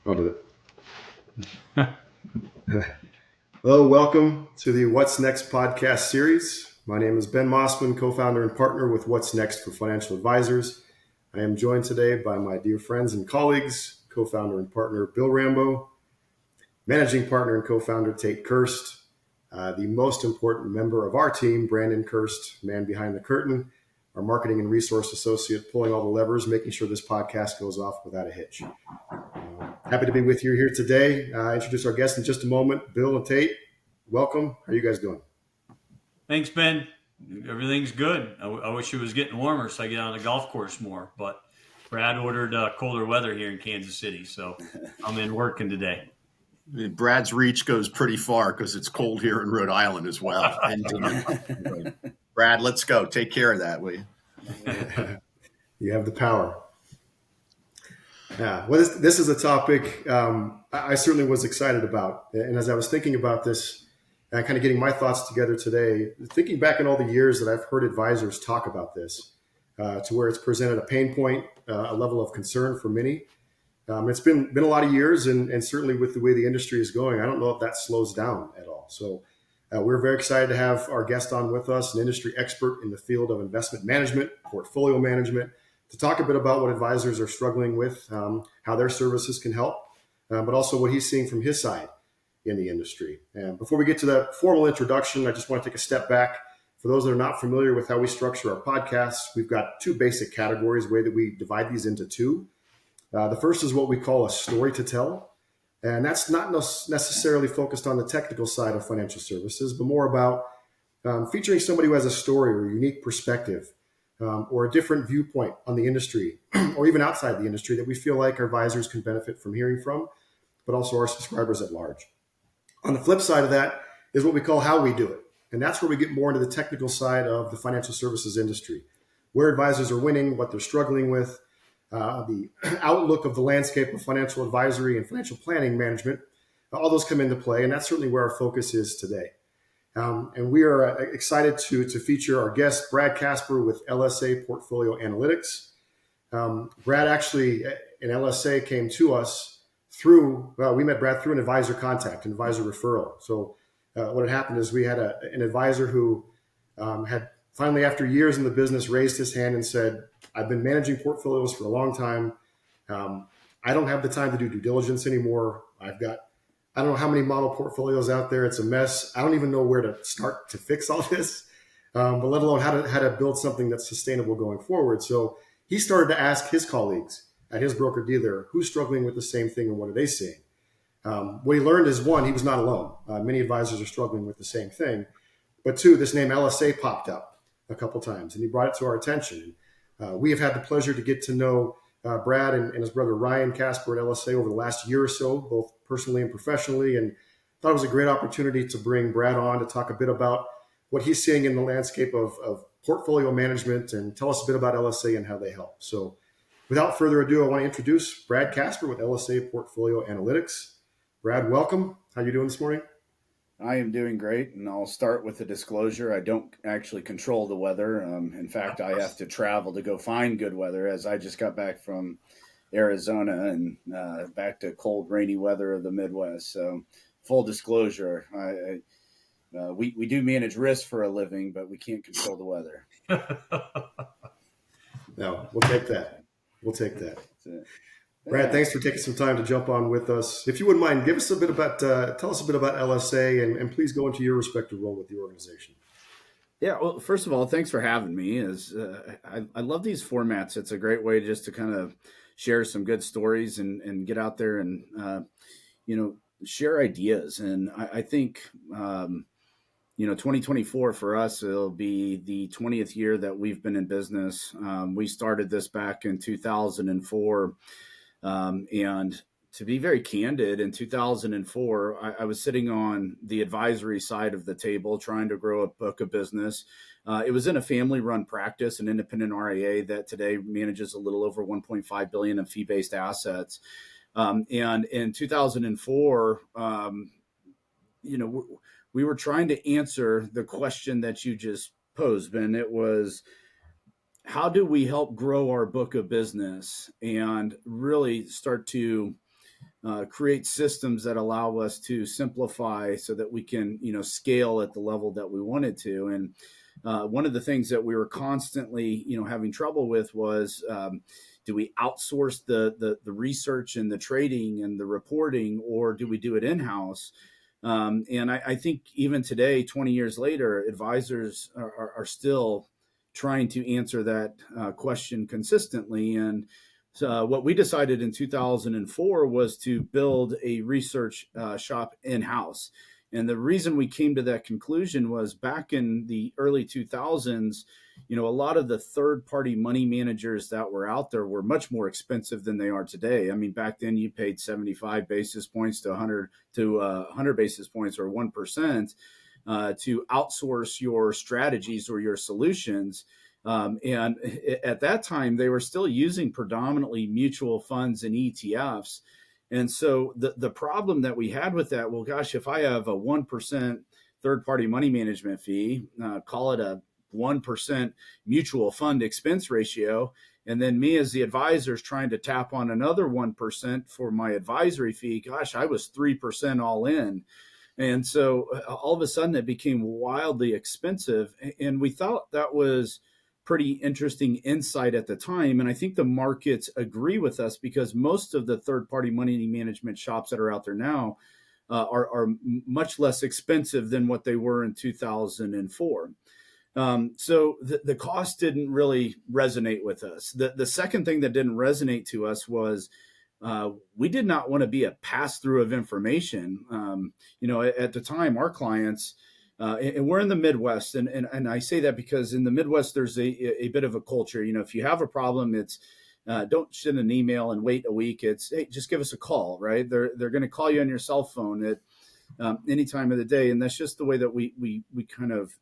I'll do it. Hello, welcome to the What's Next podcast series. My name is Ben Mossman, co-founder and partner with What's Next for Financial Advisors. I am joined today by my dear friends and colleagues, co-founder and partner Bill Rambo, managing partner and co-founder Tate Kirst, the most important member of our team, Brandon Kirst, man behind the curtain, our marketing and resource associate, pulling all the levers, making sure this podcast goes off without a hitch. Happy to be with you here today. Introduce our guests in just a moment. Bill and Tate, welcome. How are you guys doing? Thanks, Ben. Everything's good. I wish it was getting warmer so I get on the golf course more. But Brad ordered colder weather here in Kansas City, so I'm in working today. Brad's reach goes pretty far because it's cold here in Rhode Island as well. And Brad, let's go. Take care of that, will you? You have the power. Yeah, well, this is a topic I certainly was excited about. And as I was thinking about this, kind of getting my thoughts together today, thinking back in all the years that I've heard advisors talk about this, to where it's presented a pain point, a level of concern for many. It's been a lot of years, and certainly with the way the industry is going, I don't know if that slows down at all. So we're very excited to have our guest on with us, an industry expert in the field of investment management, portfolio management, to talk a bit about what advisors are struggling with, how their services can help, but also what he's seeing from his side in the industry. And before we get to the formal introduction, I just want to take a step back. For those that are not familiar with how we structure our podcasts, we've got two basic categories, way that we divide these into two. The first is what we call a story to tell. And that's not necessarily focused on the technical side of financial services, but more about featuring somebody who has a story or a unique perspective, or a different viewpoint on the industry, or even outside the industry that we feel like our advisors can benefit from hearing from, but also our subscribers at large. On the flip side of that is what we call how we do it. And that's where we get more into the technical side of the financial services industry, where advisors are winning, what they're struggling with, the outlook of the landscape of financial advisory and financial planning management. All those come into play, and that's certainly where our focus is today. And we are excited to feature our guest, Brad Kaspar with LSA Portfolio Analytics. Brad actually in LSA came to us we met Brad through an advisor contact, an advisor referral. So what had happened is we had an advisor who had finally, after years in the business, raised his hand and said, I've been managing portfolios for a long time. I don't have the time to do due diligence anymore. I don't know how many model portfolios out there. It's a mess. I don't even know where to start to fix all this, but let alone how to build something that's sustainable going forward. So he started to ask his colleagues at his broker-dealer who's struggling with the same thing and what are they seeing. What he learned is, one, he was not alone. Many advisors are struggling with the same thing. But two, this name LSA popped up a couple times, and he brought it to our attention. We have had the pleasure to get to know Brad and his brother Ryan Kaspar at LSA over the last year or so, both personally and professionally, and thought it was a great opportunity to bring Brad on to talk a bit about what he's seeing in the landscape of portfolio management and tell us a bit about LSA and how they help. So without further ado, I want to introduce Brad Kaspar with LSA Portfolio Analytics. Brad, welcome. How are you doing this morning? I am doing great, and I'll start with a disclosure. I don't actually control the weather. In fact, I have to travel to go find good weather, as I just got back from Arizona and back to cold, rainy weather of the Midwest. So full disclosure, we do manage risk for a living, but we can't control the weather. No, we'll take that. That's it. Brad, thanks for taking some time to jump on with us. If you wouldn't mind, tell us a bit about LSA, and please go into your respective role with the organization. Yeah, well, first of all, thanks for having me. I love these formats. It's a great way just to kind of share some good stories and get out there and share ideas. And I think 2024 for us, it'll be the 20th year that we've been in business. We started this back in 2004. And to be very candid, in 2004, I was sitting on the advisory side of the table trying to grow a book of business. It was in a family-run practice, an independent RIA that today manages a little over $1.5 billion in fee-based assets. And in 2004, we were trying to answer the question that you just posed, Ben. It was, how do we help grow our book of business and really start to create systems that allow us to simplify so that we can, scale at the level that we wanted to. And one of the things that we were constantly, having trouble with was, do we outsource the research and the trading and the reporting, or do we do it in-house? And I think even today, 20 years later, advisors are still trying to answer that question consistently. And so what we decided in 2004 was to build a research shop in-house. And the reason we came to that conclusion was back in the early 2000s, a lot of the third-party money managers that were out there were much more expensive than they are today. I mean, back then you paid 75 basis points to 100 basis points or 1% to outsource your strategies or your solutions. And at that time, they were still using predominantly mutual funds and ETFs. And so the problem that we had with that, well, gosh, if I have a 1% third-party money management fee, call it a 1% mutual fund expense ratio, and then me as the advisor is trying to tap on another 1% for my advisory fee, gosh, I was 3% all in. And so all of a sudden it became wildly expensive. And we thought that was pretty interesting insight at the time. And I think the markets agree with us because most of the third-party money management shops that are out there now are much less expensive than what they were in 2004. So the cost didn't really resonate with us. The second thing that didn't resonate to us was we did not want to be a pass-through of information. At the time, our clients, and we're in the Midwest, and I say that because in the Midwest, there's a bit of a culture. If you have a problem, it's don't send an email and wait a week. It's, hey, just give us a call, right? They're going to call you on your cell phone at any time of the day, and that's just the way that we kind of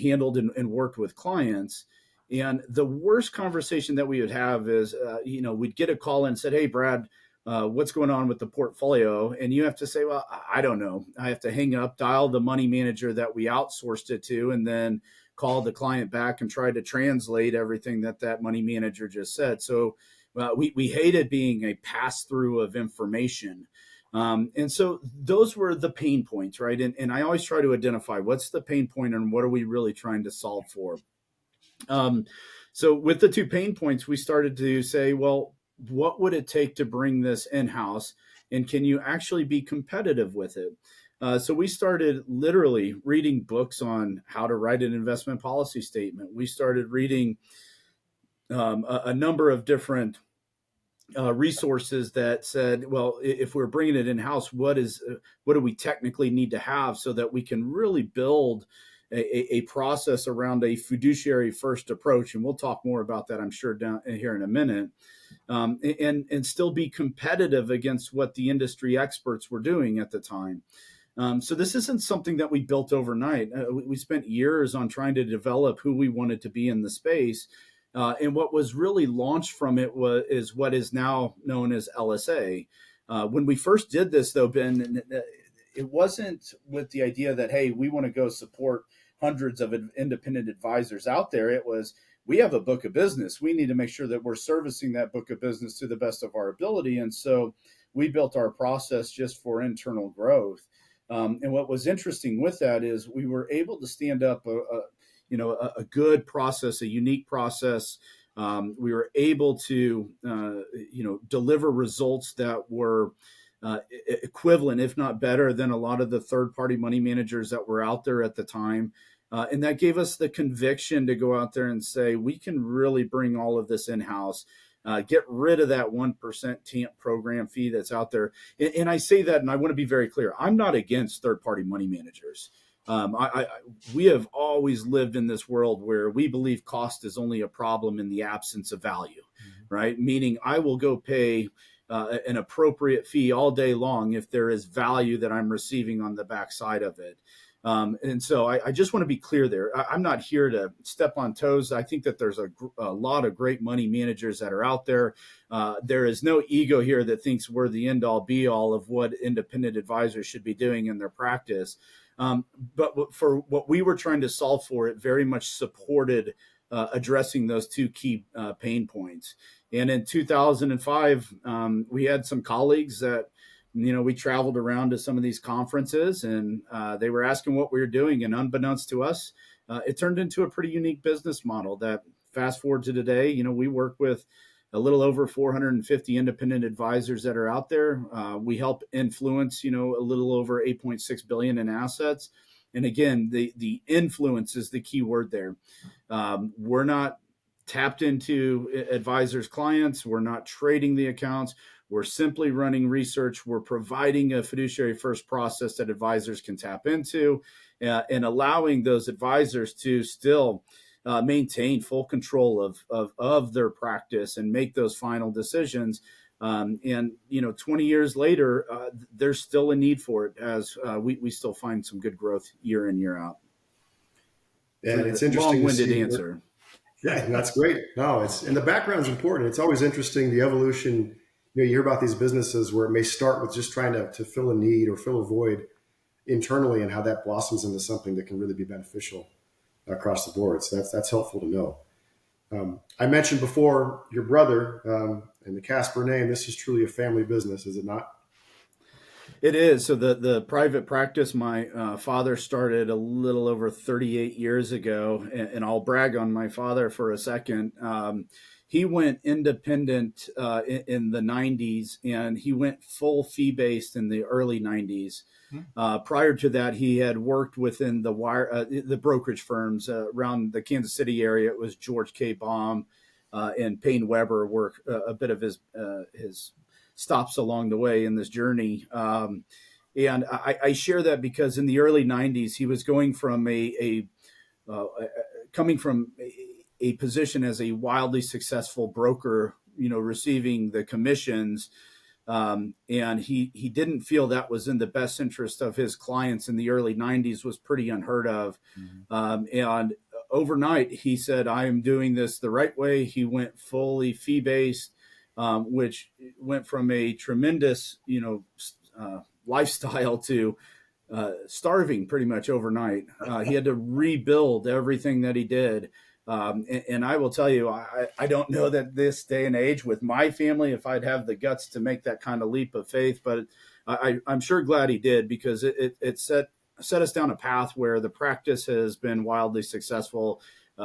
handled and worked with clients. And the worst conversation that we would have is, we'd get a call and said, hey, Brad, what's going on with the portfolio? And you have to say, well, I don't know. I have to hang up, dial the money manager that we outsourced it to, and then call the client back and try to translate everything that money manager just said. So we hated being a pass-through of information. And so those were the pain points, right? And I always try to identify what's the pain point and what are we really trying to solve for. So with the two pain points, we started to say, well, what would it take to bring this in-house? And can you actually be competitive with it? So we started literally reading books on how to write an investment policy statement. We started reading a number of different resources that said, well, if we're bringing it in-house, what do we technically need to have so that we can really build a process around a fiduciary first approach? And we'll talk more about that, I'm sure, down here in a minute, and still be competitive against what the industry experts were doing at the time. So this isn't something that we built overnight. We spent years on trying to develop who we wanted to be in the space. And what was really launched from it is what is now known as LSA. When we first did this, though, Ben, it wasn't with the idea that, hey, we want to go support hundreds of independent advisors out there. It was, we have a book of business. We need to make sure that we're servicing that book of business to the best of our ability. And so we built our process just for internal growth. And what was interesting with that is we were able to stand up a good process, a unique process. We were able to, deliver results that were equivalent, if not better, than a lot of the third-party money managers that were out there at the time. And that gave us the conviction to go out there and say, we can really bring all of this in-house, get rid of that 1% TAMP program fee that's out there. And I say that, and I want to be very clear, I'm not against third-party money managers. We have always lived in this world where we believe cost is only a problem in the absence of value, right? Meaning I will go pay an appropriate fee all day long if there is value that I'm receiving on the backside of it. And so I just want to be clear there. I'm not here to step on toes. I think that there's a lot of great money managers that are out there. There is no ego here that thinks we're the end all be all of what independent advisors should be doing in their practice. But for what we were trying to solve for, it very much supported addressing those two key pain points. And in 2005, we had some colleagues that, we traveled around to some of these conferences, and they were asking what we were doing. And unbeknownst to us, it turned into a pretty unique business model that, fast forward to today, we work with a little over 450 independent advisors that are out there. We help influence, a little over 8.6 billion in assets. And again, the influence is the key word there. We're not tapped into advisors' clients. We're not trading the accounts. We're simply running research. We're providing a fiduciary first process that advisors can tap into, and allowing those advisors to still maintain full control of their practice and make those final decisions. And 20 years later, there's still a need for it, as we still find some good growth year in, year out. And it's interesting. Long-winded answer. Yeah, that's great. No, and the background is important. It's always interesting, the evolution. You hear about these businesses where it may start with just trying to fill a need or fill a void internally, and how that blossoms into something that can really be beneficial across the board. So that's helpful to know. I mentioned before your brother and the Kaspar name. This is truly a family business, is it not? It is. So the private practice my father started a little over 38 years ago, and I'll brag on my father for a second. He went independent in the 90s, and he went full fee-based in the early 90s. Prior to that, he had worked within the brokerage firms around the Kansas City area. It was George K. Baum and Payne Weber were a bit of his stops along the way in this journey. And I share that because in the early 90s, he was going from coming from a position as a wildly successful broker, receiving the commissions. And he didn't feel that was in the best interest of his clients in the early 90s, was pretty unheard of. And overnight, he said, I am doing this the right way. He went fully fee-based, which went from a tremendous, lifestyle to starving pretty much overnight. He had to rebuild everything that he did. And I will tell you, I don't know that this day and age with my family, if I'd have the guts to make that kind of leap of faith, but I'm sure glad he did, because it set us down a path where the practice has been wildly successful.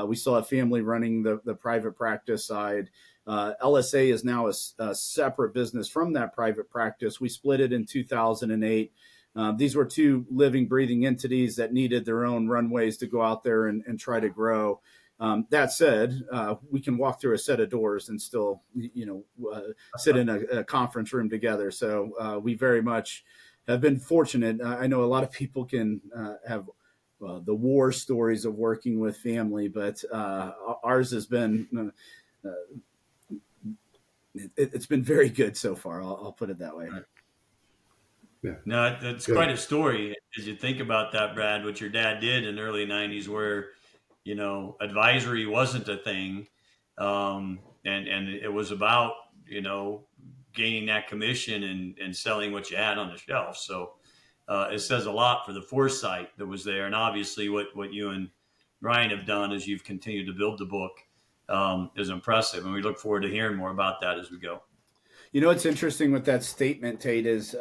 We still have family running the private practice side. LSA is now a separate business from that private practice. We split it in 2008. These were two living, breathing entities that needed their own runways to go out there and try to grow. That said, we can walk through a set of doors and still, sit in a conference room together. So we very much have been fortunate. I know a lot of people can have the war stories of working with family, but ours has been it's been very good so far. I'll put it that way. Yeah. No, that's quite a story as you think about that, Brad, what your dad did in the early 90s, where advisory wasn't a thing. And it was about, gaining that commission and selling what you had on the shelf. So it says a lot for the foresight that was there. And obviously what you and Ryan have done as you've continued to build the book is impressive. And we look forward to hearing more about that as we go. What's interesting with that statement, Tate, is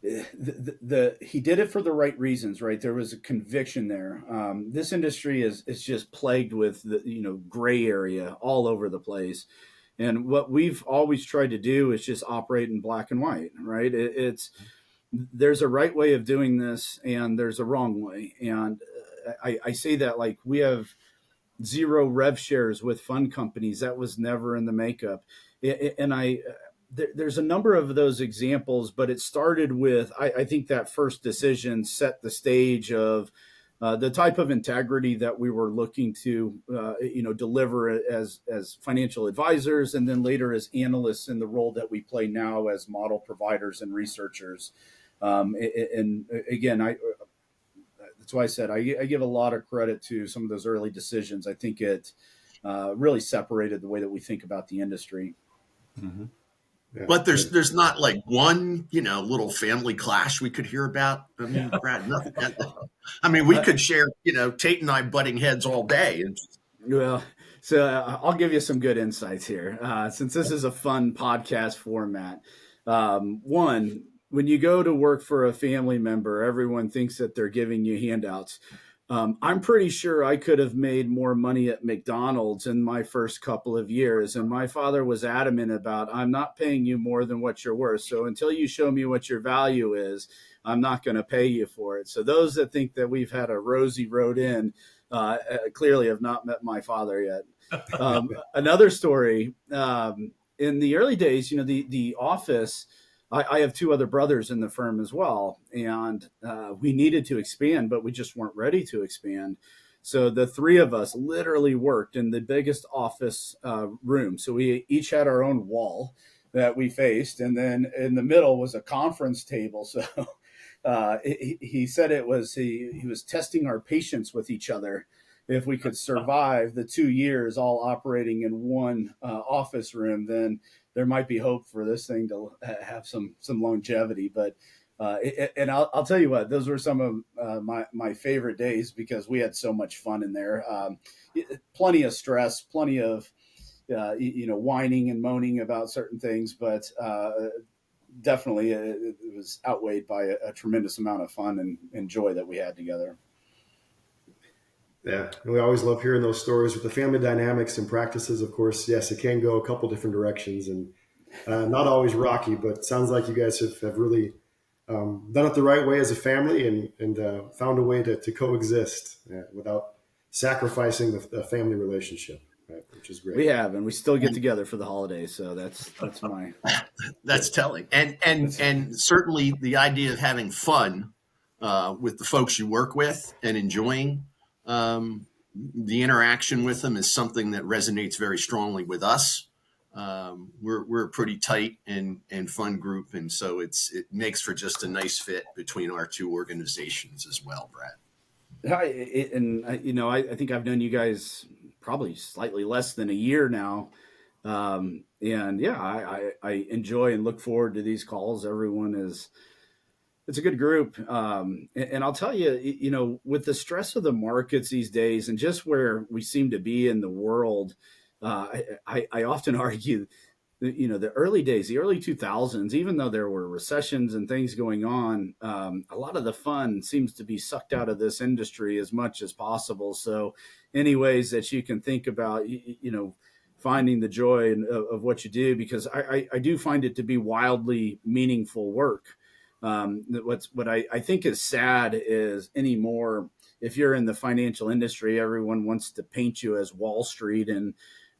he did it for the right reasons, right? There was a conviction there. This industry is just plagued with the gray area all over the place, and what we've always tried to do is just operate in black and white, right? There's a right way of doing this, and there's a wrong way, and I say that like we have 0 rev shares with fund companies. That was never in the makeup, and there's a number of those examples, but it started with, I think that first decision set the stage of the type of integrity that we were looking to, deliver as financial advisors, and then later as analysts in the role that we play now as model providers and researchers. And again, that's why I said I give a lot of credit to some of those early decisions. I think it really separated the way that we think about the industry. Mm-hmm. Yeah. But there's not like one, little family clash we could hear about. I mean, Brad, nothing. I mean, we could share, Tate and I butting heads all day. Well, So I'll give you some good insights here, since this is a fun podcast format. One, when you go to work for a family member, everyone thinks that they're giving you handouts. I'm pretty sure I could have made more money at McDonald's in my first couple of years. And my father was adamant about, I'm not paying you more than what you're worth. So until you show me what your value is, I'm not going to pay you for it. So those that think that we've had a rosy road in clearly have not met my father yet. Another story, in the early days, the office, I have two other brothers in the firm as well, and we needed to expand, but we just weren't ready to expand. So the three of us literally worked in the biggest office room. So we each had our own wall that we faced, and then in the middle was a conference table. So he said it was he was testing our patience with each other. If we could survive the 2 years all operating in one office room, then there might be hope for this thing to have some longevity. But and I'll tell you what, those were some of my favorite days because we had so much fun in there. Plenty of stress, plenty of whining and moaning about certain things, but definitely it was outweighed by a tremendous amount of fun and joy that we had together. Yeah, and we always love hearing those stories with the family dynamics and practices. Of course, yes, it can go a couple different directions and not always rocky, but it sounds like you guys have really done it the right way as a family and found a way to coexist without sacrificing the family relationship, right? Which is great. We have, and we still get together for the holidays. So that's my that's telling. And certainly the idea of having fun with the folks you work with and enjoying the interaction with them is something that resonates very strongly with us. We're a pretty tight and fun group, and so it makes for just a nice fit between our two organizations as well, Brad. I think I've known you guys probably slightly less than a year now, and yeah, I enjoy and look forward to these calls. It's a good group. And I'll tell you, with the stress of the markets these days and just where we seem to be in the world, I often argue, the early days, the early 2000s, even though there were recessions and things going on, a lot of the fun seems to be sucked out of this industry as much as possible. So any ways that you can think about, finding the joy of what you do, because I do find it to be wildly meaningful work. What I think is sad is anymore, if you're in the financial industry, everyone wants to paint you as Wall Street. And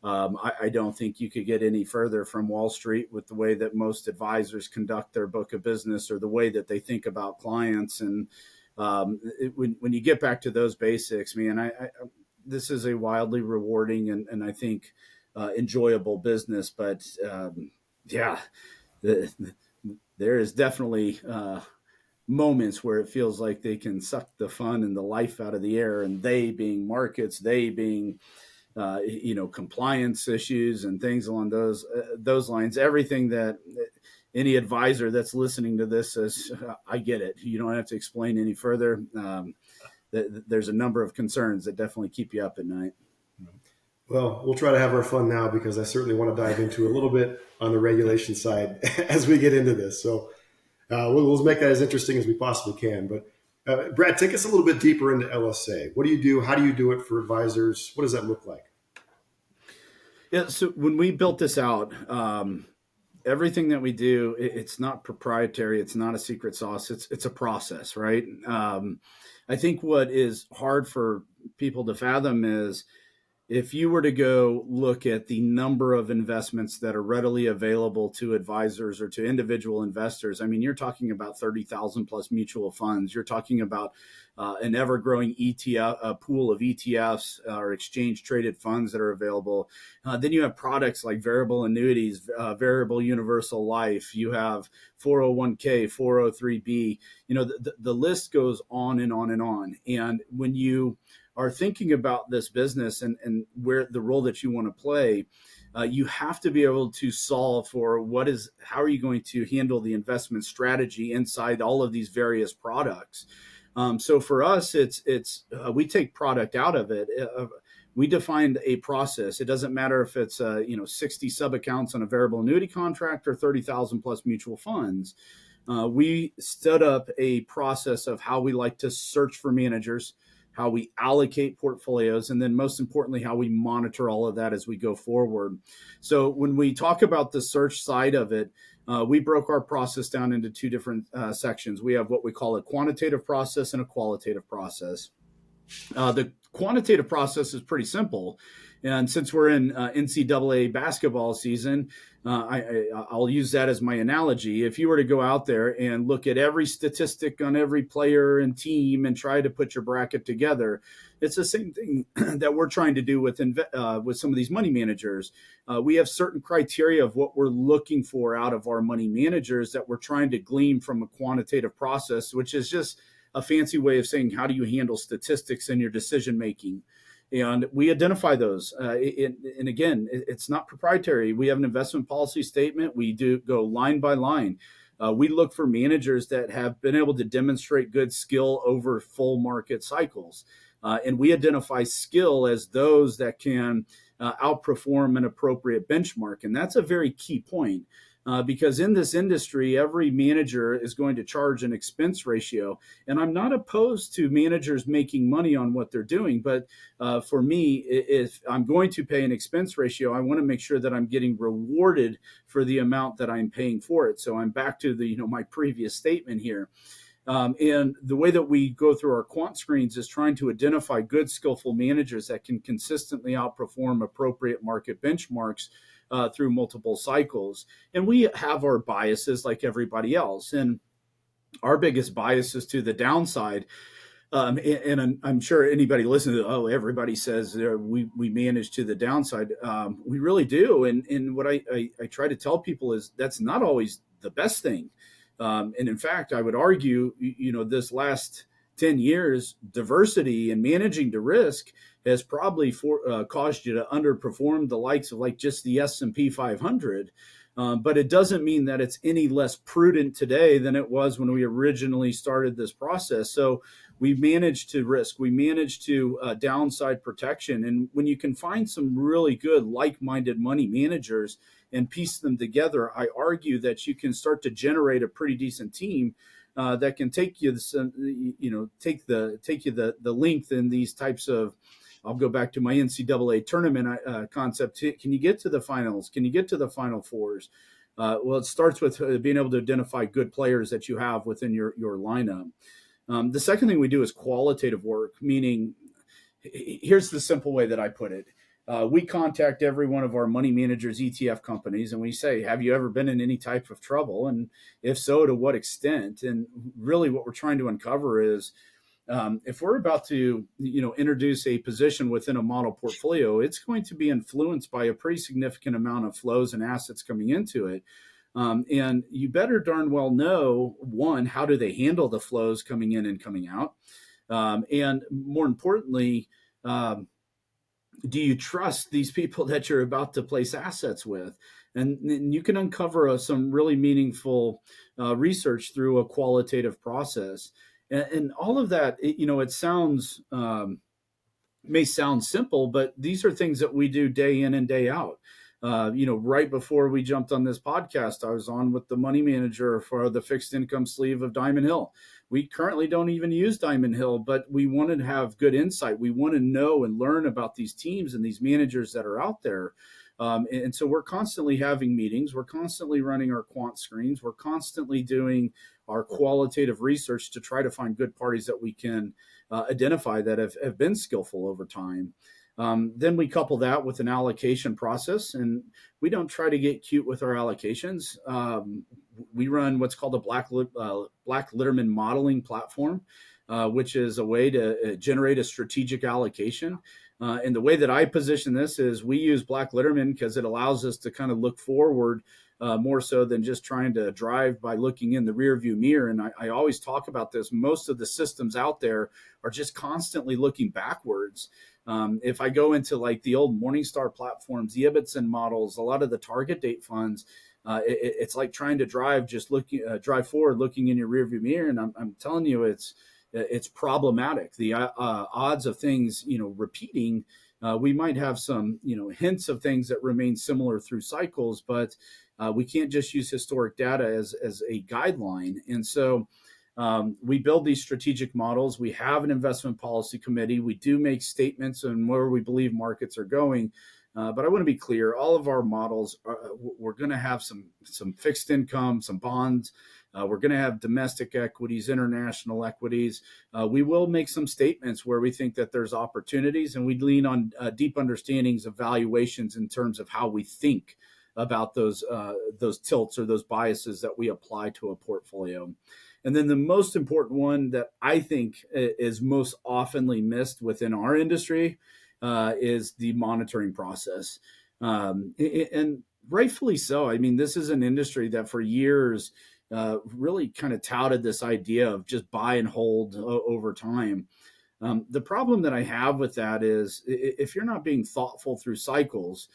I don't think you could get any further from Wall Street with the way that most advisors conduct their book of business or the way that they think about clients. And when you get back to those basics, man, this is a wildly rewarding and I think enjoyable business. But there is definitely moments where it feels like they can suck the fun and the life out of the air, and they being markets, they being compliance issues and things along those lines. Everything that any advisor that's listening to this says, I get it. You don't have to explain any further. There's a number of concerns that definitely keep you up at night. Well, we'll try to have our fun now because I certainly want to dive into a little bit on the regulation side as we get into this. So we'll make that as interesting as we possibly can. But Brad, take us a little bit deeper into LSA. What do you do? How do you do it for advisors? What does that look like? Yeah, so when we built this out, everything that we do, it's not proprietary. It's not a secret sauce. It's a process, right? I think what is hard for people to fathom is if you were to go look at the number of investments that are readily available to advisors or to individual investors, I mean, you're talking about 30,000 plus mutual funds. You're talking about an ever-growing ETF, a pool of ETFs or exchange-traded funds that are available. Then you have products like variable annuities, variable universal life. You have 401k, 403b. The list goes on and on and on. And when you are thinking about this business and where the role that you want to play, you have to be able to solve for how are you going to handle the investment strategy inside all of these various products. So for us, it's we take product out of it. we defined a process. It doesn't matter if it's 60 sub accounts on a variable annuity contract or 30,000 plus mutual funds. We stood up a process of how we like to search for managers, how we allocate portfolios, and then most importantly, how we monitor all of that as we go forward. So when we talk about the search side of it, we broke our process down into two different sections. We have what we call a quantitative process and a qualitative process. The quantitative process is pretty simple. And since we're in NCAA basketball season, I'll use that as my analogy. If you were to go out there and look at every statistic on every player and team and try to put your bracket together, it's the same thing that we're trying to do with some of these money managers. We have certain criteria of what we're looking for out of our money managers that we're trying to glean from a quantitative process, which is just a fancy way of saying, how do you handle statistics in your decision making? And we identify those. And again, it's not proprietary. We have an investment policy statement. We do go line by line. We look for managers that have been able to demonstrate good skill over full market cycles. And we identify skill as those that can outperform an appropriate benchmark. And that's a very key point. Because in this industry, every manager is going to charge an expense ratio. And I'm not opposed to managers making money on what they're doing. But for me, if I'm going to pay an expense ratio, I want to make sure that I'm getting rewarded for the amount that I'm paying for it. So I'm back to my previous statement here. And the way that we go through our quant screens is trying to identify good, skillful managers that can consistently outperform appropriate market benchmarks through multiple cycles. And we have our biases like everybody else. And our biggest bias is to the downside. And I'm sure anybody listening to, everybody says we manage to the downside. We really do. And what I try to tell people is that's not always the best thing. And in fact, I would argue, this last 10 years, diversity and managing the risk has probably caused you to underperform the likes of like just the S&P 500. But it doesn't mean that it's any less prudent today than it was when we originally started this process. So we managed to risk, we managed to downside protection. And when you can find some really good like-minded money managers and piece them together, I argue that you can start to generate a pretty decent team that can take you, take you the length in these types of. I'll go back to my NCAA tournament concept. Can you get to the finals? Can you get to the Final Fours? Well, it starts with being able to identify good players that you have within your lineup. The second thing we do is qualitative work, meaning here's the simple way that I put it. We contact every one of our money managers, ETF companies, and we say, have you ever been in any type of trouble? And if so, to what extent? And really what we're trying to uncover is, if we're about to, introduce a position within a model portfolio, it's going to be influenced by a pretty significant amount of flows and assets coming into it. And you better darn well know, one, how do they handle the flows coming in and coming out? And more importantly, do you trust these people that you're about to place assets with? And you can uncover some really meaningful research through a qualitative process. And all of that, it sounds, may sound simple, but these are things that we do day in and day out. Right before we jumped on this podcast, I was on with the money manager for the fixed income sleeve of Diamond Hill. We currently don't even use Diamond Hill, but we want to have good insight. We want to know and learn about these teams and these managers that are out there. And so we're constantly having meetings. We're constantly running our quant screens. We're constantly doing our qualitative research to try to find good parties that we can identify that have been skillful over time. Then we couple that with an allocation process, and we don't try to get cute with our allocations. We run what's called a Black Litterman modeling platform, which is a way to generate a strategic allocation. And the way that I position this is we use Black Litterman because it allows us to kind of look forward more so than just trying to drive by looking in the rear view mirror. And I always talk about this. Most of the systems out there are just constantly looking backwards. If I go into like the old Morningstar platforms, the Ibbotson models, a lot of the target date funds, it's like trying to drive forward, looking in your rearview mirror. And I'm telling you, it's problematic. The odds of things, repeating, we might have some, hints of things that remain similar through cycles, but we can't just use historic data as a guideline. And so we build these strategic models. We have an investment policy committee. We do make statements on where we believe markets are going. But I want to be clear, all of our models, we're going to have some fixed income, some bonds. We're going to have domestic equities, international equities. We will make some statements where we think that there's opportunities, and we lean on deep understandings of valuations in terms of how we think about those tilts or those biases that we apply to a portfolio. And then the most important one that I think is most oftenly missed within our industry is the monitoring process. And rightfully so. I mean, this is an industry that for years really kind of touted this idea of just buy and hold over time. The problem that I have with that is if you're not being thoughtful through cycles,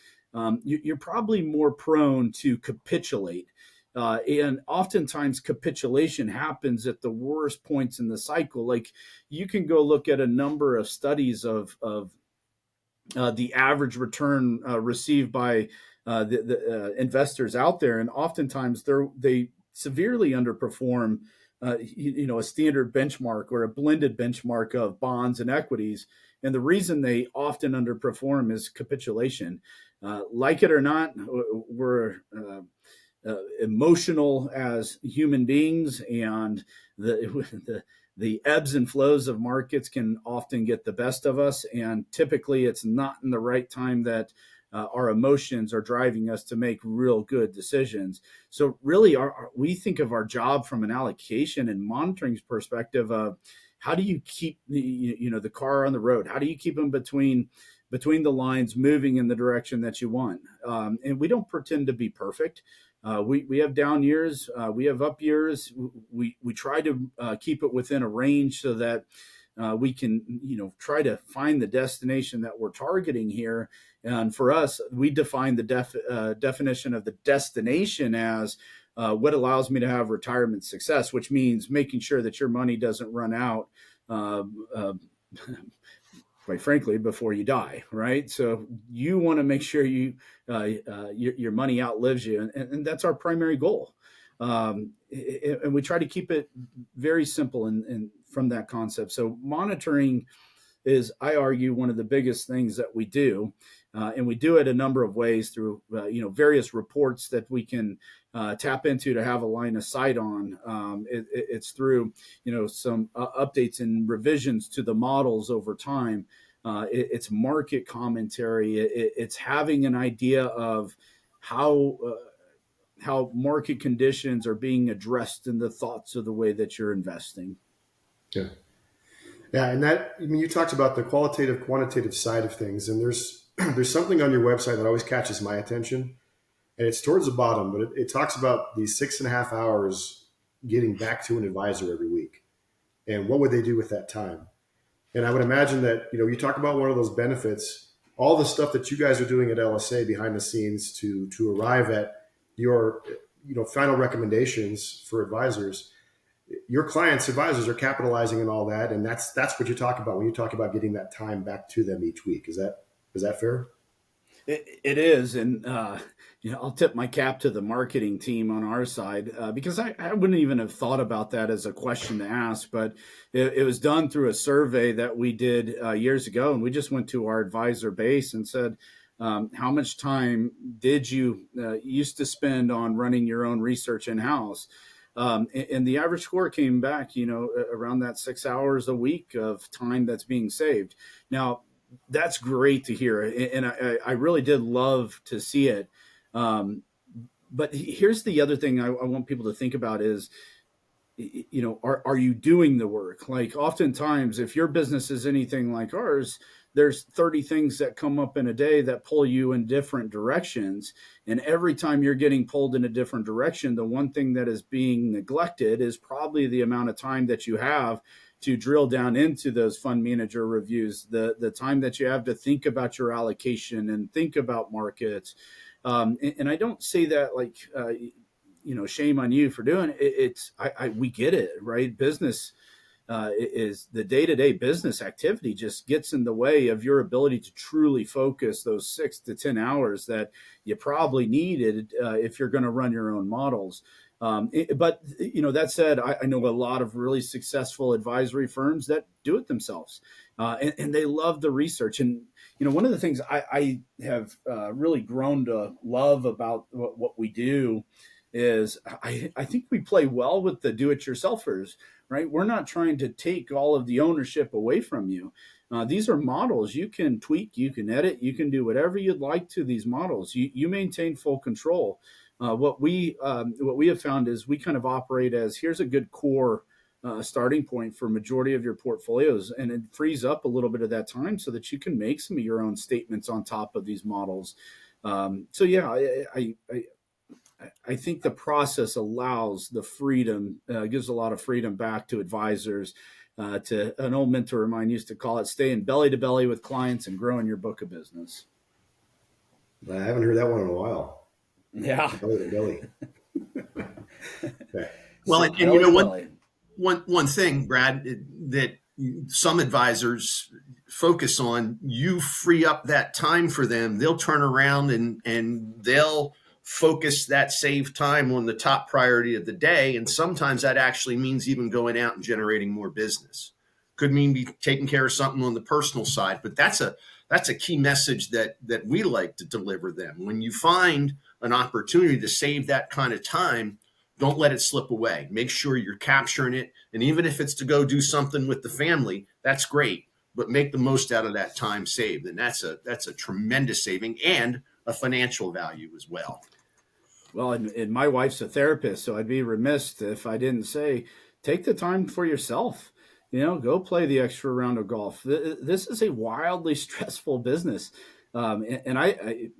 you're probably more prone to capitulate. And oftentimes capitulation happens at the worst points in the cycle. Like you can go look at a number of studies of the average return received by the investors out there, and oftentimes they severely underperform a standard benchmark or a blended benchmark of bonds and equities. And the reason they often underperform is capitulation. Like it or not, we're emotional as human beings, and the ebbs and flows of markets can often get the best of us. And typically it's not in the right time that our emotions are driving us to make real good decisions. So really we think of our job from an allocation and monitoring perspective of how do you keep the car on the road? How do you keep them between the lines moving in the direction that you want? And we don't pretend to be perfect. We have down years, we have up years. We try to keep it within a range so that we can, try to find the destination that we're targeting here. And for us, we define the definition of the destination as what allows me to have retirement success, which means making sure that your money doesn't run out, quite frankly, before you die, right? So you want to make sure your money outlives you, and that's our primary goal. And we try to keep it very simple and from that concept. So monitoring is, I argue, one of the biggest things that we do. And we do it a number of ways through, various reports that we can tap into to have a line of sight on. It's through, some updates and revisions to the models over time. It's market commentary. It's having an idea of how market conditions are being addressed in the thoughts of the way that you're investing. Yeah. Yeah. And you talked about the qualitative, quantitative side of things, and there's something on your website that always catches my attention, and it's towards the bottom, but it talks about these 6.5 hours getting back to an advisor every week. And what would they do with that time? And I would imagine that, you talk about one of those benefits, all the stuff that you guys are doing at LSA behind the scenes to arrive at your, final recommendations for advisors. Your clients' advisors are capitalizing on all that. And that's what you talk about when you talk about getting that time back to them each week. Is that fair? It is. And, I'll tip my cap to the marketing team on our side because I wouldn't even have thought about that as a question to ask, but it was done through a survey that we did years ago. And we just went to our advisor base and said, how much time did you used to spend on running your own research in-house? And the average score came back, around that 6 hours a week of time that's being saved. Now, that's great to hear. And I really did love to see it. But here's the other thing I want people to think about is, are you doing the work? Like oftentimes, if your business is anything like ours, there's 30 things that come up in a day that pull you in different directions. And every time you're getting pulled in a different direction, the one thing that is being neglected is probably the amount of time that you have to drill down into those fund manager reviews, the time that you have to think about your allocation and think about markets. And I don't say that like, shame on you for doing it. We get it, right? Business is the day-to-day business activity just gets in the way of your ability to truly focus those 6 to 10 hours that you probably needed if you're going to run your own models. But that said, I know a lot of really successful advisory firms that do it themselves, and they love the research. And one of the things I have really grown to love about what we do is I think we play well with the do-it-yourselfers, right? We're not trying to take all of the ownership away from you. These are models you can tweak, you can edit, you can do whatever you'd like to these models. You maintain full control. What we have found is we kind of operate as, here's a good core starting point for majority of your portfolios, and it frees up a little bit of that time so that you can make some of your own statements on top of these models. So yeah, I think the process allows the freedom, gives a lot of freedom back to advisors. To an old mentor of mine used to call it staying belly to belly with clients and growing your book of business. I haven't heard that one in a while. Yeah. Belly to belly. Okay. Well, and one thing, Brad, that some advisors focus on, you free up that time for them. They'll turn around and they'll focus that saved time on the top priority of the day. And sometimes that actually means even going out and generating more business. Could mean be taking care of something on the personal side, but that's a key message that we like to deliver them. When you find an opportunity to save that kind of time, don't let it slip away. Make sure you're capturing it. And even if it's to go do something with the family, that's great, but make the most out of that time saved. And that's a tremendous saving and a financial value as well. Well, and my wife's a therapist, so I'd be remiss if I didn't say, take the time for yourself. Go play the extra round of golf. This is a wildly stressful business. And I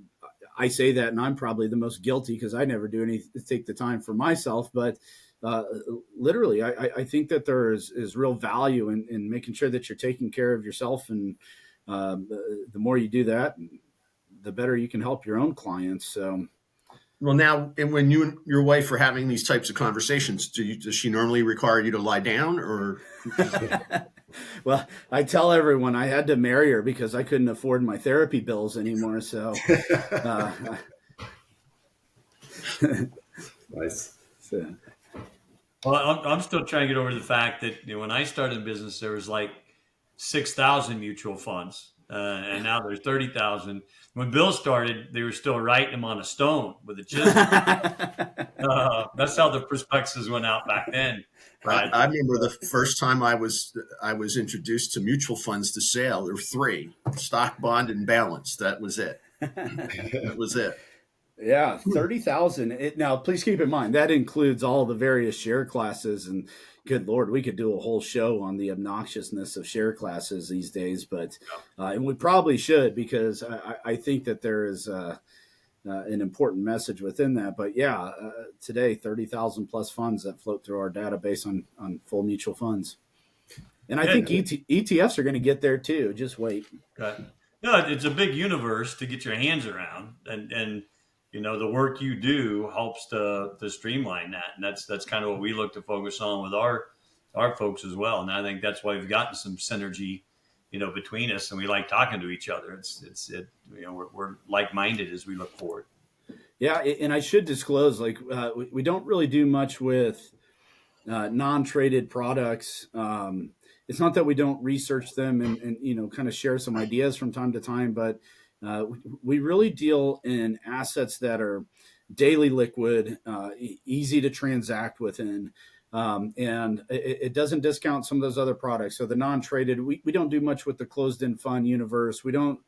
say that, and I'm probably the most guilty because I never do take the time for myself. But literally, I think that there is real value in making sure that you're taking care of yourself. And the more you do that, the better you can help your own clients. So. Well, now, and when you and your wife are having these types of conversations, does she normally require you to lie down, or? Well, I tell everyone I had to marry her because I couldn't afford my therapy bills anymore. So, nice. So. Well, I'm still trying to get over the fact that when I started in business, there was like 6,000 mutual funds, and now there's 30,000. When Bill started, they were still writing them on a stone with a chisel. That's how the prospectuses went out back then. Right? I remember the first time I was introduced to mutual funds to sale. There were 3: stock, bond, and balance. That was it. That was it. Yeah, 30,000. Now, please keep in mind that includes all the various share classes. And good Lord, we could do a whole show on the obnoxiousness of share classes these days. But and we probably should, because I think that there is an important message within that. But yeah, today 30,000 plus funds that float through our database on full mutual funds. And I think ETFs are going to get there too. Just wait. Okay. No, it's a big universe to get your hands around, and the work you do helps to streamline that, and that's kind of what we look to focus on with our folks as well. And I think that's why we've gotten some synergy, between us, and we like talking to each other. We're like-minded as we look forward. Yeah, and I should disclose, we don't really do much with non-traded products. It's not that we don't research them and kind of share some ideas from time to time, but we really deal in assets that are daily liquid, easy to transact within, and it doesn't discount some of those other products. So the non-traded, we don't do much with the closed-end fund universe. We don't,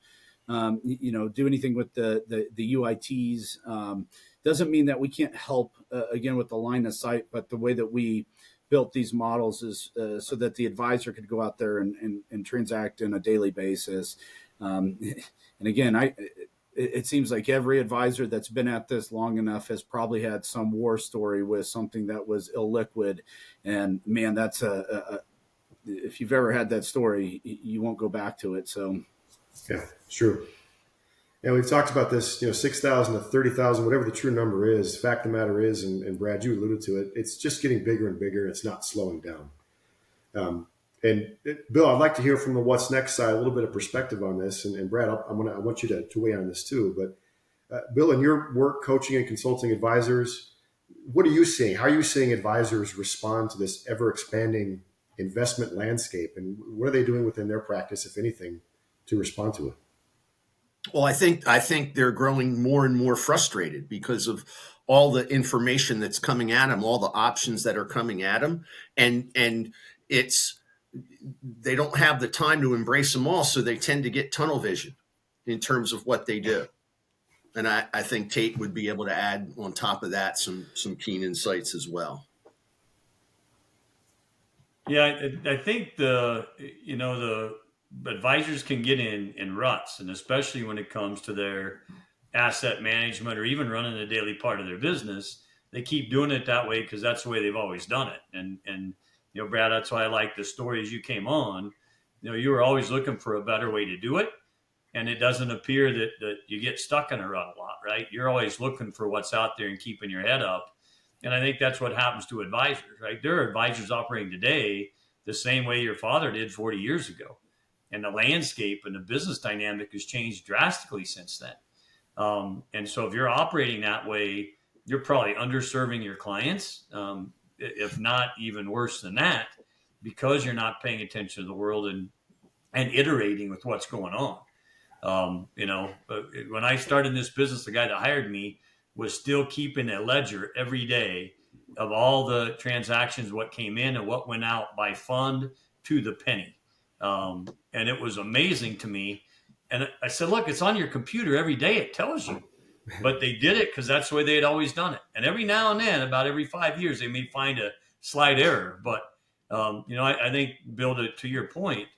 do anything with the UITs. Doesn't mean that we can't help, again, with the line of sight, but the way that we built these models is so that the advisor could go out there and transact on a daily basis. And again, it seems like every advisor that's been at this long enough has probably had some war story with something that was illiquid. And man, that's if you've ever had that story, you won't go back to it. So, yeah, it's true. And we've talked about this, 6,000 to 30,000, whatever the true number is. Fact of the matter is, and Brad, you alluded to it, it's just getting bigger and bigger. It's not slowing down. And Bill, I'd like to hear from the what's next side, a little bit of perspective on this. And Brad, I want you to weigh in on this too. But Bill, in your work coaching and consulting advisors, what are you seeing? How are you seeing advisors respond to this ever expanding investment landscape? And what are they doing within their practice, if anything, to respond to it? Well, I think they're growing more and more frustrated because of all the information that's coming at them, all the options that are coming at them, and it's they don't have the time to embrace them all, so they tend to get tunnel vision in terms of what they do. And I think Tate would be able to add on top of that some keen insights as well. Yeah, I think the advisors can get in ruts, and especially when it comes to their asset management or even running a daily part of their business, they keep doing it that way because that's the way they've always done it. And Brad, that's why I like the story as you came on. You were always looking for a better way to do it, and it doesn't appear that you get stuck in a rut a lot, right? You're always looking for what's out there and keeping your head up. And I think that's what happens to advisors, right? There are advisors operating today the same way your father did 40 years ago. And the landscape and the business dynamic has changed drastically since then. And so if you're operating that way, you're probably underserving your clients, if not even worse than that, because you're not paying attention to the world and iterating with what's going on. When I started in this business, the guy that hired me was still keeping a ledger every day of all the transactions, what came in and what went out by fund to the penny. And it was amazing to me. And I said, look, it's on your computer every day. It tells you. But they did it because that's the way they had always done it. And every now and then, about every 5 years, they may find a slight error. But, I think, Bill, to your point,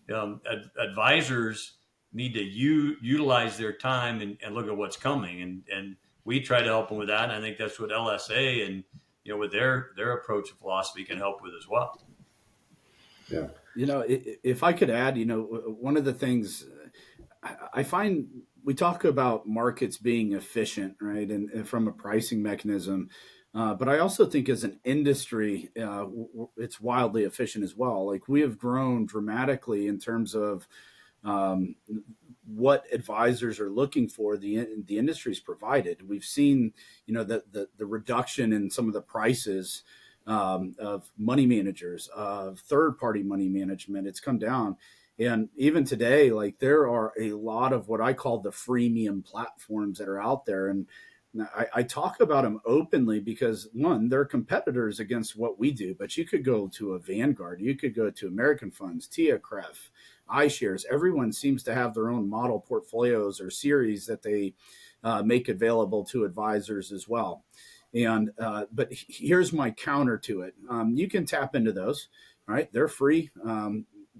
advisors need to utilize their time and look at what's coming. And we try to help them with that. And I think that's what LSA and, with their approach and philosophy can help with as well. Yeah. If I could add, one of the things I find, we talk about markets being efficient, right? And from a pricing mechanism. But I also think as an industry, it's wildly efficient as well. Like, we have grown dramatically in terms of what advisors are looking for. The industry's provided. We've seen, the reduction in some of the prices of money managers, of third-party money management. It's come down. And even today, like, there are a lot of what I call the freemium platforms that are out there. And I talk about them openly because, one, they're competitors against what we do. But you could go to a Vanguard, you could go to American Funds, TIAA-CREF, iShares. Everyone seems to have their own model portfolios or series that they make available to advisors as well. And but here's my counter to it. You can tap into those, right? They're free,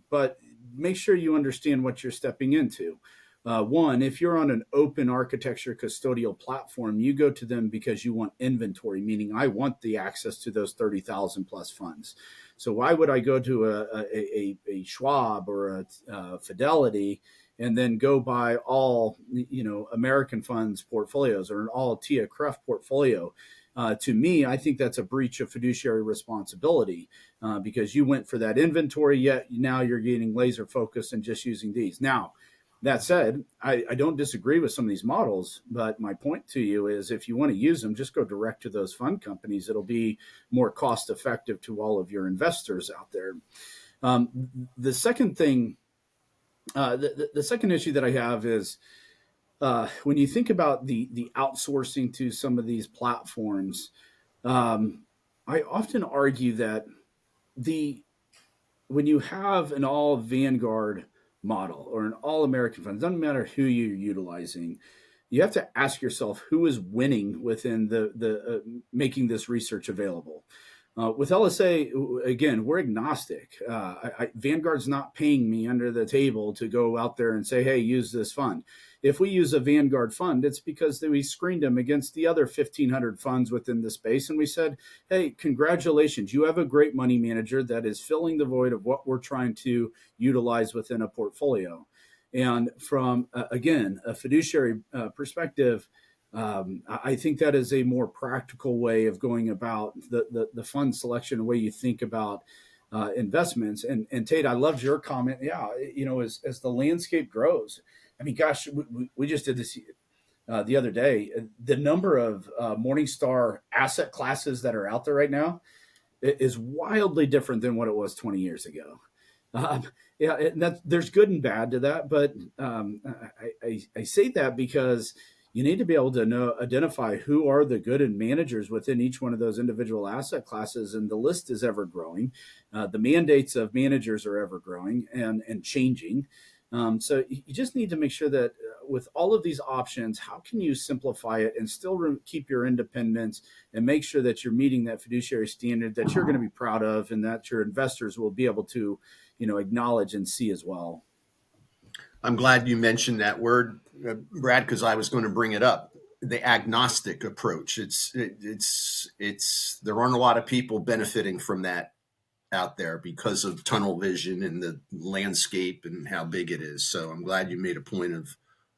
but make sure you understand what you're stepping into. One, if you're on an open architecture custodial platform, you go to them because you want inventory, meaning I want the access to those 30,000 plus funds. So why would I go to a Schwab or a Fidelity and then go buy all, American Funds portfolios or an all TIAA-CREF portfolio? To me, I think that's a breach of fiduciary responsibility because you went for that inventory, yet now you're getting laser focused and just using these. Now, that said, I don't disagree with some of these models, but my point to you is if you want to use them, just go direct to those fund companies. It'll be more cost effective to all of your investors out there. The second thing, the second issue that I have is when you think about the outsourcing to some of these platforms, I often argue that when you have an all Vanguard model or an all American fund, it doesn't matter who you're utilizing. You have to ask yourself who is winning within the making this research available. With LSA, again, we're agnostic. Vanguard's not paying me under the table to go out there and say, hey, use this fund. If we use a Vanguard fund, it's because we screened them against the other 1,500 funds within the space. And we said, hey, congratulations. You have a great money manager that is filling the void of what we're trying to utilize within a portfolio. And from, again, a fiduciary perspective, I think that is a more practical way of going about the fund selection, the way you think about investments. And Tate, I loved your comment. Yeah, as the landscape grows, I mean, gosh, we just did this the other day. The number of Morningstar asset classes that are out there right now is wildly different than what it was 20 years ago. Yeah, there's good and bad to that, but I say that because you need to be able to identify who are the good and managers within each one of those individual asset classes, and the list is ever growing. The mandates of managers are ever growing and changing. So you just need to make sure that with all of these options, how can you simplify it and still keep your independence and make sure that you're meeting that fiduciary standard that you're going to be proud of and that your investors will be able to, acknowledge and see as well. I'm glad you mentioned that word, Brad, because I was going to bring it up. The agnostic approach. It's there aren't a lot of people benefiting from that out there because of tunnel vision and the landscape and how big it is. So I'm glad you made a point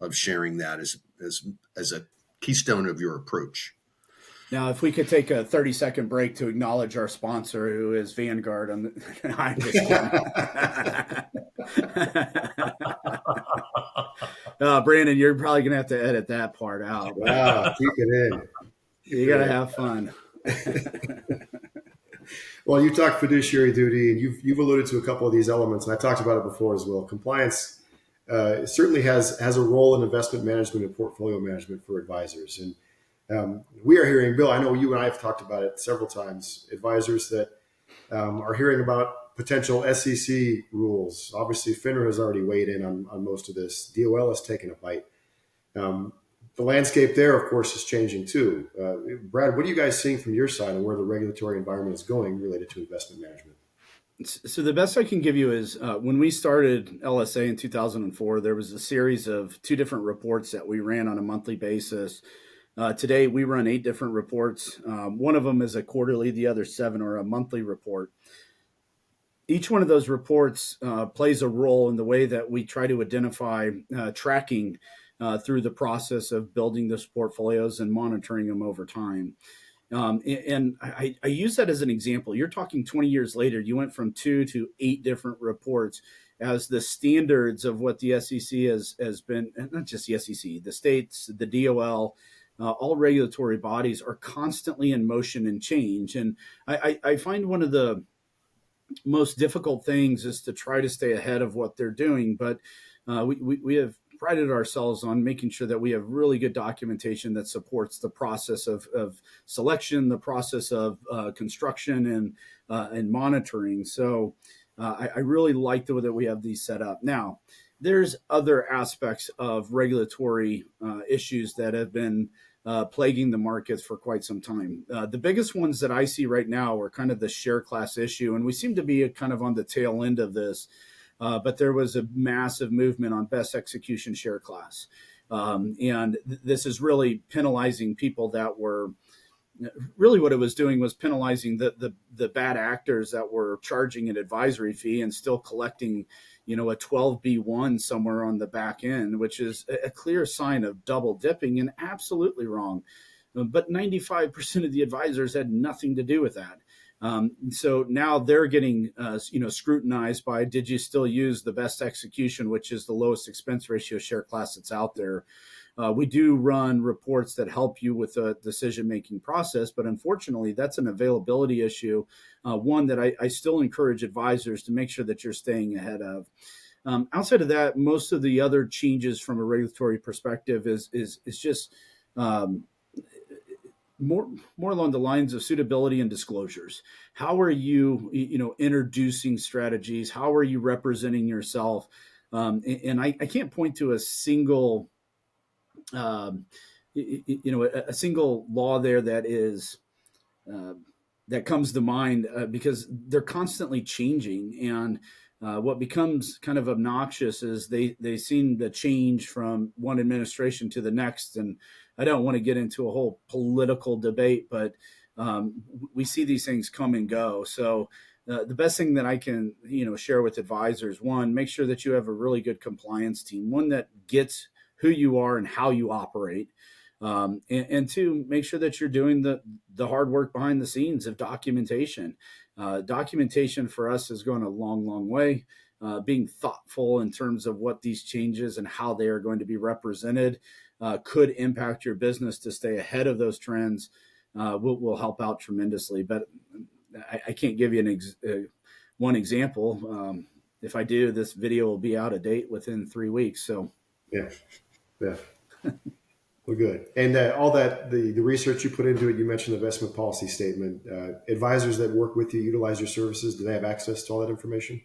of sharing that as a keystone of your approach. Now, if we could take a 30-second break to acknowledge our sponsor, who is Vanguard. I'm just kidding. Brandon, you're probably going to have to edit that part out. Wow, keep it in. You got to have fun. Well, you talked fiduciary duty, and you've alluded to a couple of these elements, and I talked about it before as well. Compliance certainly has a role in investment management and portfolio management for advisors. And we are hearing, Bill, I know you and I have talked about it several times, advisors that are hearing about potential SEC rules. Obviously, FINRA has already weighed in on most of this. DOL has taken a bite. The landscape there, of course, is changing too. Brad, what are you guys seeing from your side on where the regulatory environment is going related to investment management? So the best I can give you is when we started LSA in 2004, there was a series of 2 different reports that we ran on a monthly basis. Today, we run 8 different reports. One of them is a quarterly, the other 7 are a monthly report. Each one of those reports plays a role in the way that we try to identify tracking through the process of building those portfolios and monitoring them over time. And I use that as an example. You're talking 20 years later, you went from 2 to 8 different reports as the standards of what the SEC has been, and not just the SEC, the states, the DOL, all regulatory bodies are constantly in motion and change. And I find one of the most difficult things is to try to stay ahead of what they're doing. But we have prided ourselves on making sure that we have really good documentation that supports the process of selection, the process of construction and monitoring. So I really like the way that we have these set up. Now, there's other aspects of regulatory issues that have been plaguing the markets for quite some time. The biggest ones that I see right now are kind of the share class issue, and we seem to be kind of on the tail end of this. But there was a massive movement on best execution share class. And this is really penalizing people that were really what it was doing was penalizing the bad actors that were charging an advisory fee and still collecting, a 12B1 somewhere on the back end, which is a clear sign of double dipping and absolutely wrong. But 95% of the advisors had nothing to do with that. So now they're getting, scrutinized by, did you still use the best execution, which is the lowest expense ratio share class that's out there? We do run reports that help you with the decision-making process, but unfortunately, that's an availability issue, one that I still encourage advisors to make sure that you're staying ahead of. Outside of that, most of the other changes from a regulatory perspective is just more along the lines of suitability and disclosures. How are you, introducing strategies? How are you representing yourself? And I can't point to a single, a single law there that is that comes to mind because they're constantly changing. And what becomes kind of obnoxious is they seem to change from one administration to the next. And I don't want to get into a whole political debate, but we see these things come and go. So the best thing that I can, share with advisors, one, make sure that you have a really good compliance team, one that gets who you are and how you operate. And two, make sure that you're doing the hard work behind the scenes of documentation. Documentation for us has gone a long, long way. Being thoughtful in terms of what these changes and how they are going to be represented could impact your business to stay ahead of those trends will help out tremendously. But I can't give you one example. If I do, this video will be out of date within 3 weeks. So, yeah. Well, good. And all that, the research you put into it, you mentioned the investment policy statement. Advisors that work with you, utilize your services, do they have access to all that information?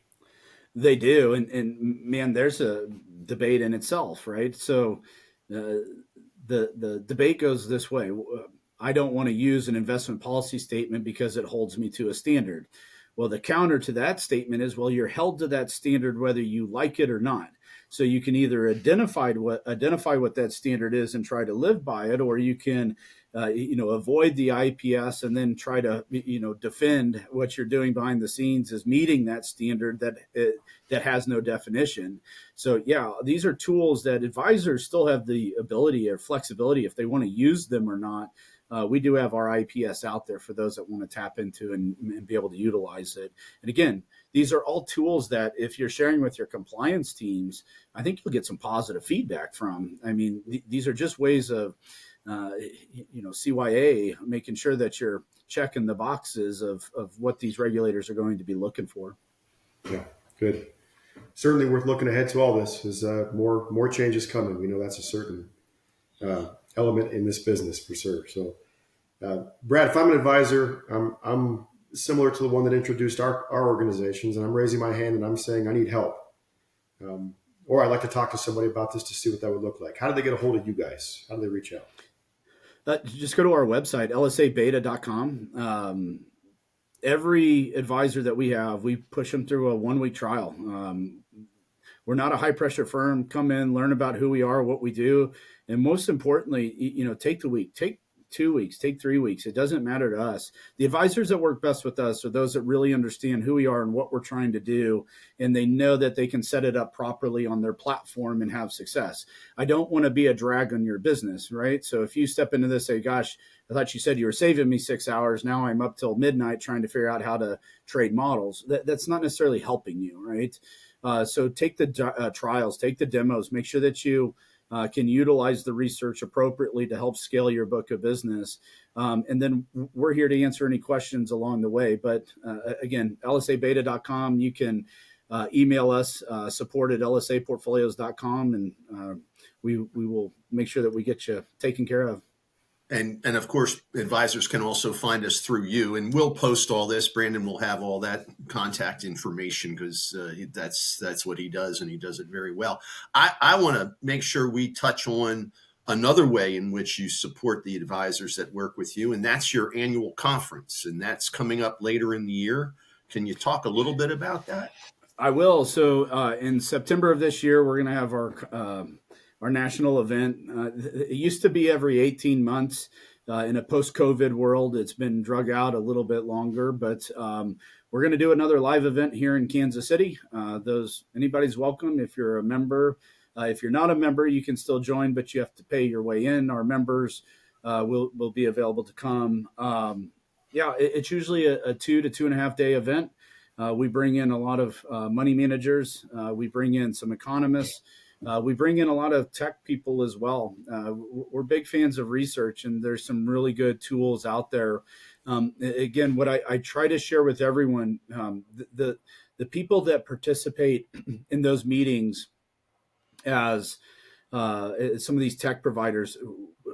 They do. And man, there's a debate in itself, right? So the debate goes this way. I don't want to use an investment policy statement because it holds me to a standard. Well, the counter to that statement is, well, you're held to that standard whether you like it or not. So you can either identify what that standard is and try to live by it, or you can, avoid the IPS and then try to, defend what you're doing behind the scenes as meeting that standard that has no definition. So yeah, these are tools that advisors still have the ability or flexibility if they want to use them or not. We do have our IPS out there for those that want to tap into and be able to utilize it. And again, these are all tools that if you're sharing with your compliance teams, I think you'll get some positive feedback from. I mean, these are just ways of, CYA, making sure that you're checking the boxes of what these regulators are going to be looking for. Yeah, good. Certainly worth looking ahead to all this. There's more changes coming. We know that's a certain element in this business for sure. So, Brad, if I'm an advisor, I'm similar to the one that introduced our organizations, and I'm raising my hand and I'm saying I need help, or I'd like to talk to somebody about this to see what that would look like. How do they get a hold of you guys? How do they reach out? Just go to our website, lsabeta.com. Every advisor that we have, we push them through a 1-week trial. We're not a high pressure firm. Come in, learn about who we are, what we do. And most importantly, take the week, take 2 weeks, take 3 weeks. It doesn't matter to us. The advisors that work best with us are those that really understand who we are and what we're trying to do. And they know that they can set it up properly on their platform and have success. I don't want to be a drag on your business, right? So if you step into this, say, gosh, I thought you said you were saving me 6 hours. Now I'm up till midnight trying to figure out how to trade models. That's not necessarily helping you, right? So take the trials, take the demos, make sure that you can utilize the research appropriately to help scale your book of business. And then we're here to answer any questions along the way. But again, lsabeta.com, you can email us, support@lsaportfolios.com, and we will make sure that we get you taken care of. And of course, advisors can also find us through you, and we'll post all this. Brandon will have all that contact information because that's what he does, and he does it very well. I want to make sure we touch on another way in which you support the advisors that work with you, and that's your annual conference, and that's coming up later in the year. Can you talk a little bit about that? I will. So in September of this year, we're going to have our national event. It used to be every 18 months. In a post-COVID world, it's been drug out a little bit longer, but we're going to do another live event here in Kansas City. Anybody's welcome if you're a member. If you're not a member, you can still join, but you have to pay your way in. Our members will be available to come. It's usually a 2 to 2.5 day event. We bring in a lot of money managers. We bring in some economists. We bring in a lot of tech people as well. We're big fans of research, and there's some really good tools out there. Again, what I try to share with everyone, the people that participate in those meetings as some of these tech providers,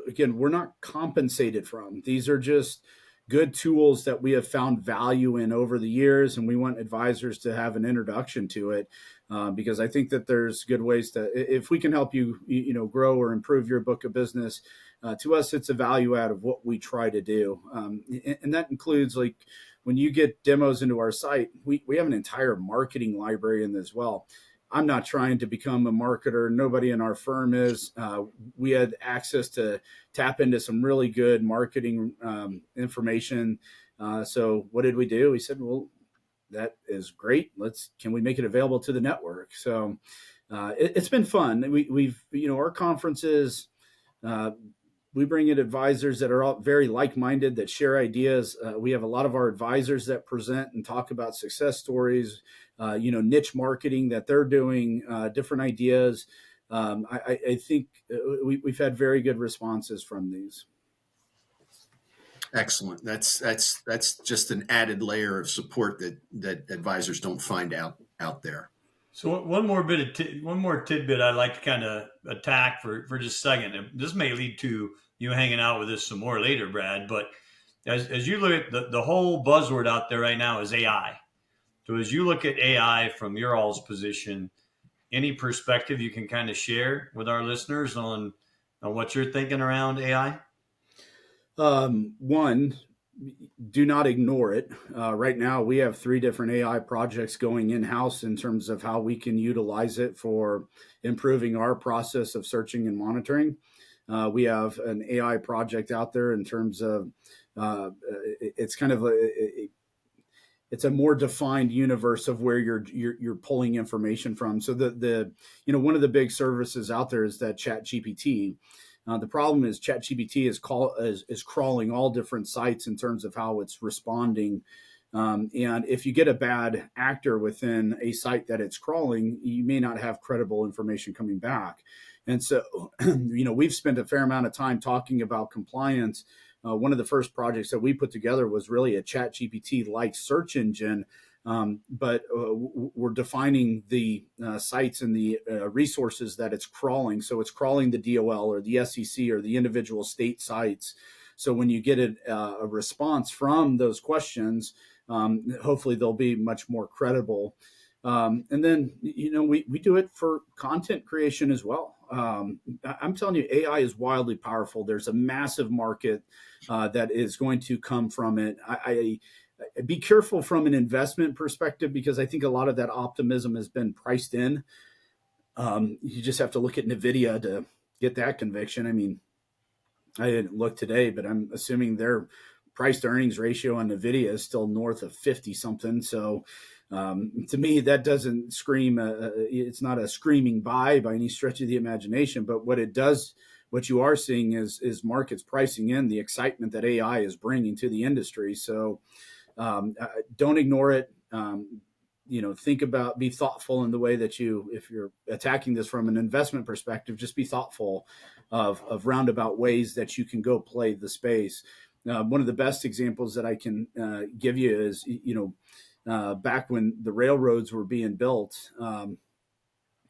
again, we're not compensated from. These are just good tools that we have found value in over the years, and we want advisors to have an introduction to it. Because I think that there's good ways to, if we can help you, grow or improve your book of business, to us, it's a value add of what we try to do. And that includes, like, when you get demos into our site, we have an entire marketing library in this as well. I'm not trying to become a marketer. Nobody in our firm is. We had access to tap into some really good marketing information. So what did we do? We said, well, that is great. Can we make it available to the network? So it's been fun. We've our conferences, we bring in advisors that are all very like-minded, that share ideas. We have a lot of our advisors that present and talk about success stories, niche marketing that they're doing, different ideas. I think we've had very good responses from these. Excellent. That's just an added layer of support that advisors don't find out there. So one more tidbit I'd like to kind of attack for just a second. And this may lead to you hanging out with us some more later, Brad. But as you look at the whole buzzword out there right now is AI. So as you look at AI from your all's position, any perspective you can kind of share with our listeners on what you're thinking around AI? One, do not ignore it. Right now, we have 3 different AI projects going in-house in terms of how we can utilize it for improving our process of searching and monitoring. We have an AI project out there in terms of it's kind of it's a more defined universe of where you're pulling information from. So one of the big services out there is that Chat GPT. The problem is ChatGPT is crawling all different sites in terms of how it's responding. And if you get a bad actor within a site that it's crawling, you may not have credible information coming back. And so, we've spent a fair amount of time talking about compliance. One of the first projects that we put together was really a ChatGPT-like search engine. But we're defining the sites and the resources that it's crawling. So it's crawling the DOL or the SEC or the individual state sites. So when you get a response from those questions, hopefully they'll be much more credible. And then, we do it for content creation as well. I'm telling you, AI is wildly powerful. There's a massive market that is going to come from it. I be careful from an investment perspective, because I think a lot of that optimism has been priced in. You just have to look at NVIDIA to get that conviction. I mean, I didn't look today, but I'm assuming their price to earnings ratio on NVIDIA is still north of 50 something. So to me, that doesn't scream, it's not a screaming buy by any stretch of the imagination, but what you are seeing is markets pricing in the excitement that AI is bringing to the industry. So don't ignore it. Be thoughtful in the way that if you're attacking this from an investment perspective, just be thoughtful of roundabout ways that you can go play the space. One of the best examples that I can give you is, back when the railroads were being built,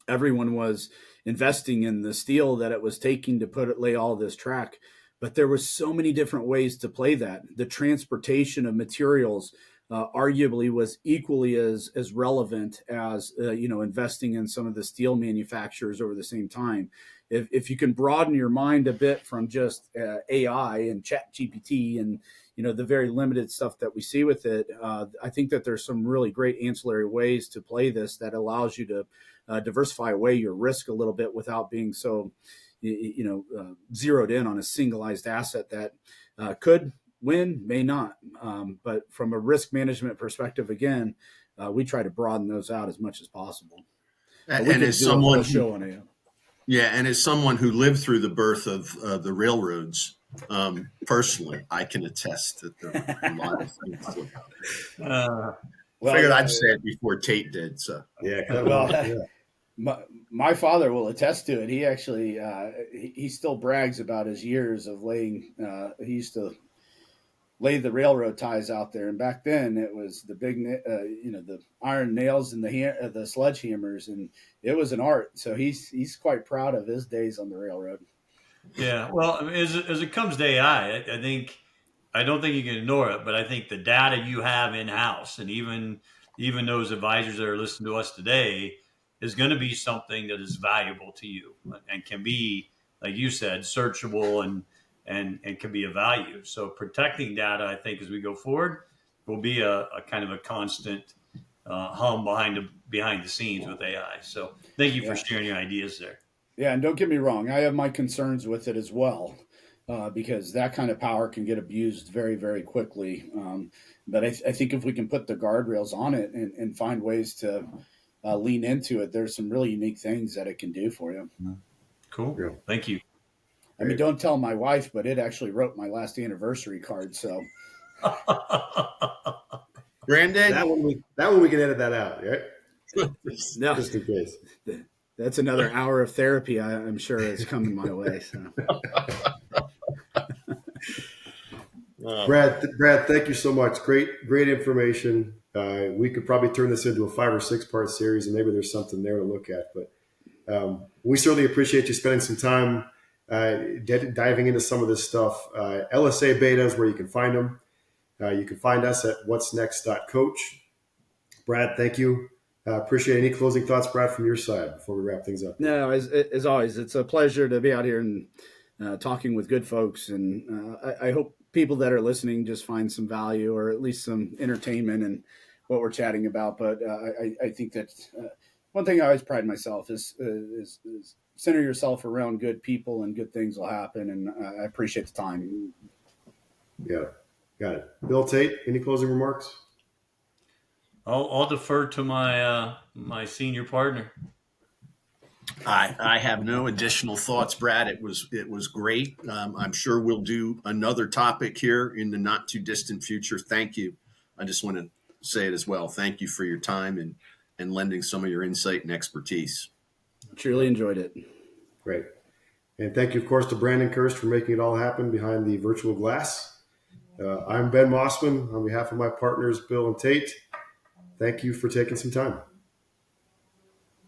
everyone was investing in the steel that it was taking to lay all this track. But there were so many different ways to play that. The transportation of materials arguably was equally as relevant as investing in some of the steel manufacturers over the same time. If you can broaden your mind a bit from just AI and Chat GPT and the very limited stuff that we see with it, I think that there's some really great ancillary ways to play this that allows you to diversify away your risk a little bit without being so zeroed in on a singleized asset that could win, may not. But from a risk management perspective, again, we try to broaden those out as much as possible. And as someone as someone who lived through the birth of the railroads, personally, I can attest that there are a lot of things to look out. Figured I'd say it before Tate did. So My father will attest to it. He actually he still brags about his years of laying. He used to lay the railroad ties out there, and back then it was the big, the iron nails and the sledgehammers, and it was an art. So he's quite proud of his days on the railroad. Yeah, well, I mean, as it comes to AI, I don't think you can ignore it, but I think the data you have in house, and even those advisors that are listening to us today, is going to be something that is valuable to you and can be, like you said, searchable and can be of value. So protecting data, I think, as we go forward, will be a kind of a constant hum behind the scenes with AI. So thank you for sharing your ideas there. Yeah, and don't get me wrong, I have my concerns with it as well, because that kind of power can get abused very, very quickly. But I think if we can put the guardrails on it and find ways to lean into it, there's some really unique things that it can do for you. Cool. Yeah. Thank you. I mean, don't tell my wife, but it actually wrote my last anniversary card. So, Brandon, that one we can edit that out, right? no, Just in case. That's another hour of therapy I'm sure is coming my way. So. Brad, thank you so much. Great information. We could probably turn this into a 5 or 6 part series, and maybe there's something there to look at. But we certainly appreciate you spending some time diving into some of this stuff. LSA Beta is where you can find them. You can find us at what'snext.coach. Brad, thank you. Appreciate any closing thoughts, Brad, from your side before we wrap things up. No, as always, it's a pleasure to be out here and talking with good folks. And I hope people that are listening just find some value or at least some entertainment in what we're chatting about. But I think that one thing I always pride myself is center yourself around good people and good things will happen. And I appreciate the time. Yeah, got it. Bill Tate, any closing remarks? I'll defer to my senior partner. I have no additional thoughts, Brad. It was great. I'm sure we'll do another topic here in the not too distant future. Thank you. I just want to say it as well. Thank you for your time and lending some of your insight and expertise. Truly enjoyed it. Great. And thank you, of course, to Brandon Kirst for making it all happen behind the virtual glass. I'm Ben Mossman on behalf of my partners, Bill and Tate. Thank you for taking some time.